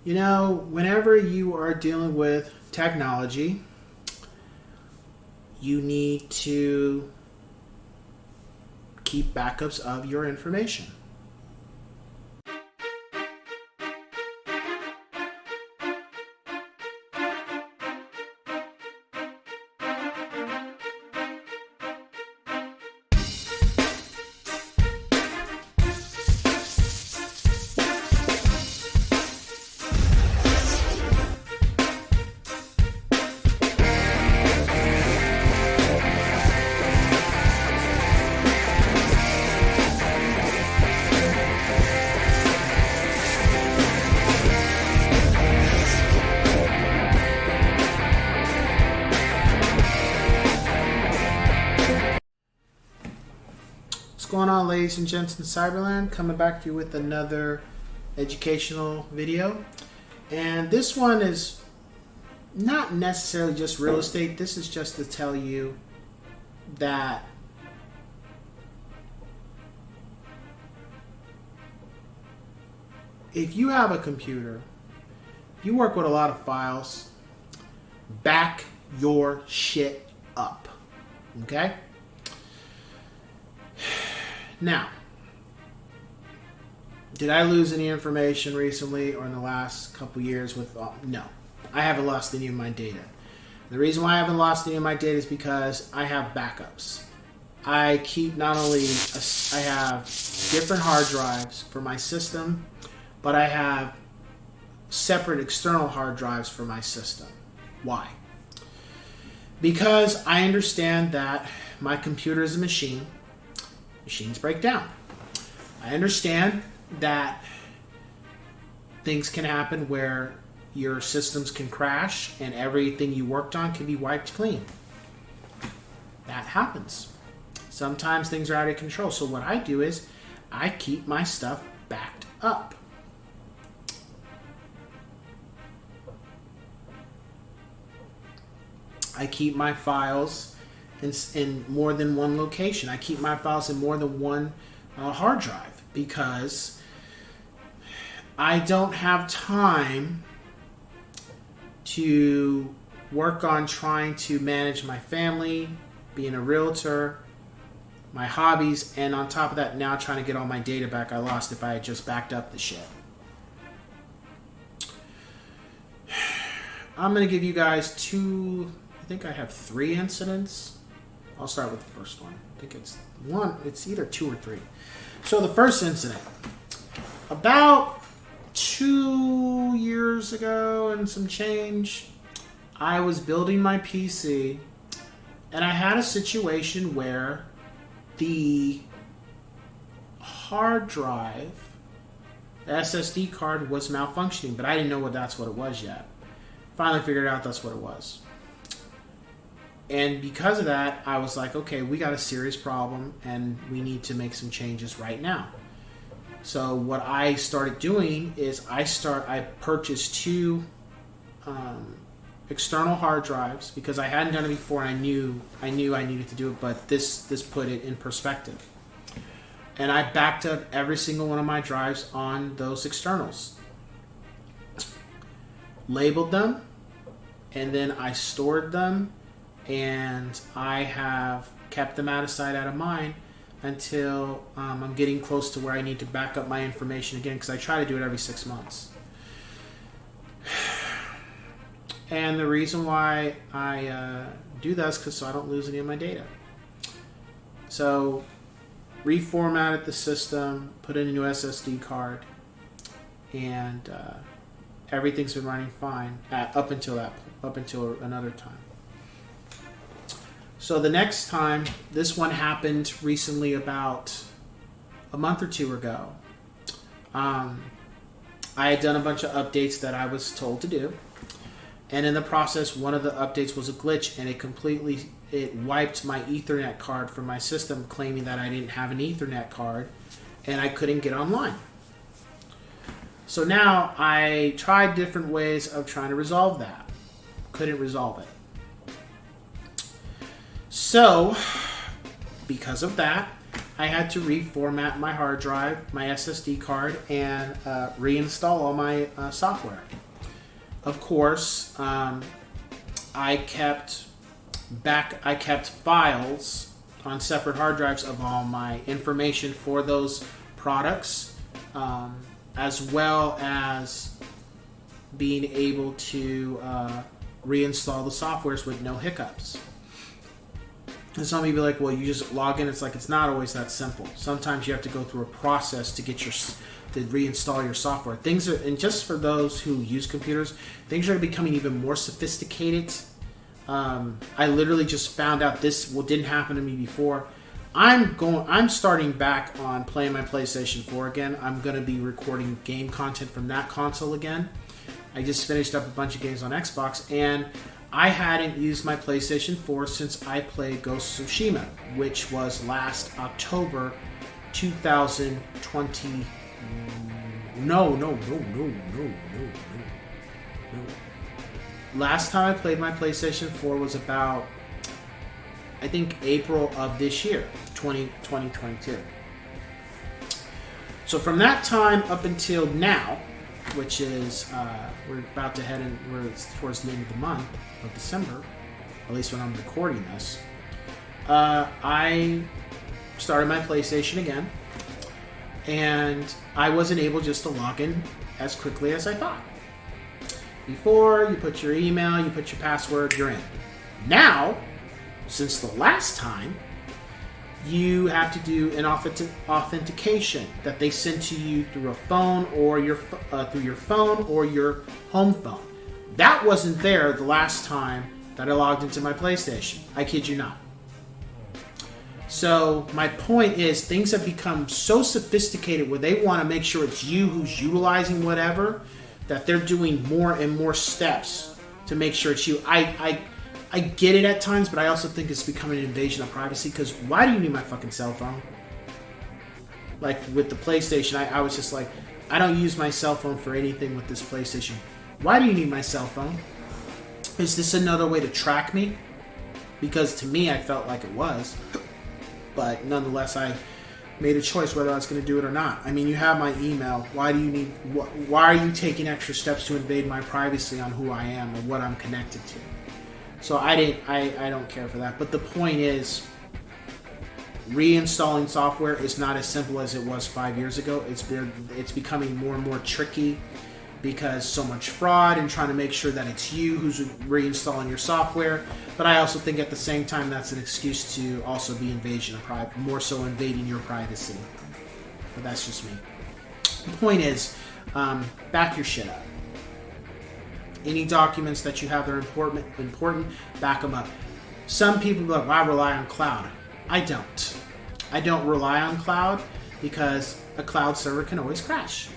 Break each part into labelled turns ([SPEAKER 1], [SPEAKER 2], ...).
[SPEAKER 1] You know, whenever you are dealing with technology, you need to keep backups of your information. What's going on, ladies and gents in Cyberland? Coming back to you with another educational video. And this one is not necessarily just real estate. This is just to tell you that if you have a computer, you work with a lot of files, back your shit up. Okay? Now, did I lose any information recently or in the last couple years with... no, I haven't lost any of my data. The reason why I haven't lost any of my data is because I have backups. I keep not only... I have different hard drives for my system, but I have separate external hard drives for my system. Why? Because I understand that my computer is a machine. Machines break down. I understand that things can happen where your systems can crash and everything you worked on can be wiped clean. That happens. Sometimes things are out of control. So what I do is I keep my stuff backed up. I keep my files in more than one location. I keep my files in more than one hard drive because I don't have time to work on trying to manage my family, being a realtor, my hobbies, and on top of that, now trying to get all my data back I lost if I had just backed up the shit. I'm going to give you guys I think I have 3 incidents. I'll start with the first one. I think it's either 2 or 3. So the first incident, about 2 years ago and some change, I was building my PC and I had a situation where the hard drive, the SSD card, was malfunctioning, but I didn't know that's what it was yet. Finally figured out that's what it was. And because of that, I was like, okay, we got a serious problem and we need to make some changes right now. So what I started doing is I purchased 2 external hard drives because I hadn't done it before and I knew I needed to do it, but this put it in perspective. And I backed up every single one of my drives on those externals. Labeled them, and then I stored them, and I have kept them out of sight, out of mind until I'm getting close to where I need to back up my information again, because I try to do it every 6 months. And the reason why I do that is so I don't lose any of my data. So reformatted the system, put in a new SSD card, and everything's been running fine up until another time. So the next time, this one happened recently about a month or 2 ago. I had done a bunch of updates that I was told to do. And in the process, one of the updates was a glitch, and it wiped my Ethernet card from my system, claiming that I didn't have an Ethernet card, and I couldn't get online. So now I tried different ways of trying to resolve that. Couldn't resolve it. So, because of that, I had to reformat my hard drive, my SSD card, and reinstall all my software. Of course, I kept files on separate hard drives of all my information for those products, as well as being able to reinstall the softwares with no hiccups. And some people be like, well, you just log in. It's like, it's not always that simple. Sometimes you have to go through a process to reinstall your software. Things are, and just for those who use computers, things are becoming even more sophisticated. I literally just found out this didn't happen to me before. I'm starting back on playing my PlayStation 4 again. I'm going to be recording game content from that console again. I just finished up a bunch of games on Xbox, and I hadn't used my PlayStation 4 since I played Ghost of Tsushima, which was last October 2020. No. Last time I played my PlayStation 4 was about, I think, April of this year, 2022. So from that time up until now, which is, we're about to head in, we're towards the end of the month of December, at least when I'm recording this, I started my PlayStation again, and I wasn't able just to log in as quickly as I thought. Before, you put your email, you put your password, you're in. Now, since the last time, you have to do an authentication that they send to you through a phone or through your phone or your home phone. That wasn't there the last time that I logged into my PlayStation. I kid you not. So my point is, things have become so sophisticated where they want to make sure it's you who's utilizing whatever, that they're doing more and more steps to make sure it's you. I get it at times, but I also think it's becoming an invasion of privacy, because why do you need my fucking cell phone? Like with the PlayStation, I was just like, I don't use my cell phone for anything with this PlayStation. Why do you need my cell phone? Is this another way to track me? Because to me, I felt like it was. But nonetheless, I made a choice whether I was going to do it or not. I mean, you have my email. Why are you taking extra steps to invade my privacy on who I am and what I'm connected to? So I don't care for that. But the point is, reinstalling software is not as simple as it was 5 years ago. It's becoming more and more tricky, because so much fraud and trying to make sure that it's you who's reinstalling your software. But I also think at the same time that's an excuse to also be invasion of privacy, more so invading your privacy. But that's just me. The point is, back your shit up. Any documents that you have that are important, back them up. Some people be like, well, I rely on cloud. I don't. I don't rely on cloud because a cloud server can always crash.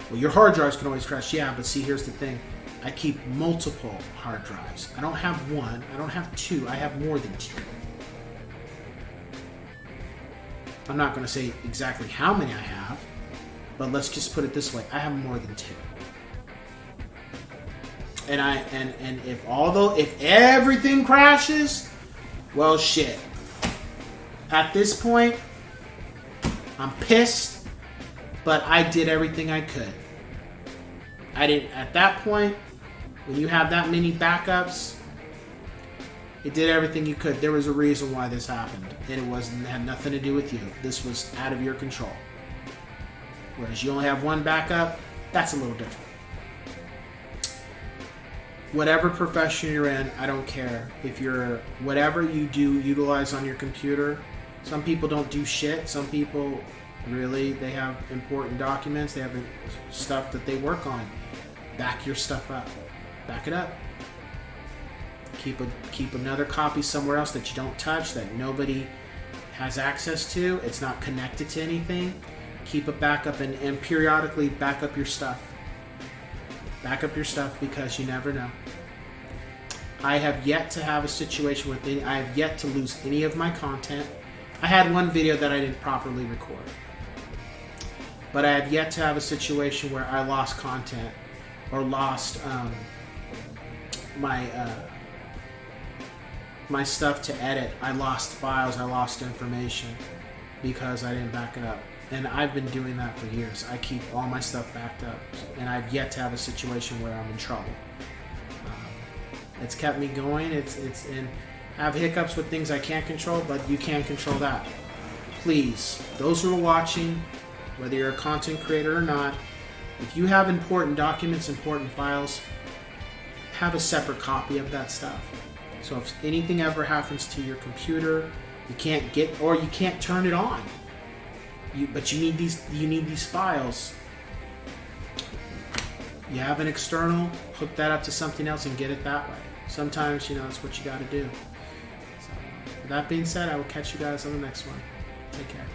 [SPEAKER 1] Well, your hard drives can always crash. Yeah, but see, here's the thing. I keep multiple hard drives. I don't have one. I don't have two. I have more than two. I'm not going to say exactly how many I have, but let's just put it this way. I have more than two. And if everything crashes, well, shit. At this point, I'm pissed, but I did everything I could. At that point, when you have that many backups, it did everything you could. There was a reason why this happened, and it had nothing to do with you. This was out of your control. Whereas you only have one backup, that's a little different. Whatever profession you're in, I don't care. Whatever you do utilize on your computer, some people don't do shit. Some people really, they have important documents, they have stuff that they work on. Back your stuff up. Back it up. Keep another copy somewhere else that you don't touch, that nobody has access to. It's not connected to anything. Keep a backup and periodically back up your stuff. Back up your stuff, because you never know. I have yet to have a situation I have yet to lose any of my content. I had one video that I didn't properly record. But I have yet to have a situation where I lost content or lost my stuff to edit. I lost files, I lost information. because I didn't back it up. And I've been doing that for years. I keep all my stuff backed up, and I've yet to have a situation where I'm in trouble. It's kept me going. And I have hiccups with things I can't control, but you can't control that. Please, those who are watching, whether you're a content creator or not, if you have important documents, important files, have a separate copy of that stuff. So if anything ever happens to your computer, you can't get, or you can't turn it on. But you need these files. You have an external, hook that up to something else and get it that way. Sometimes, that's what you got to do. So, with that being said, I will catch you guys on the next one. Take care.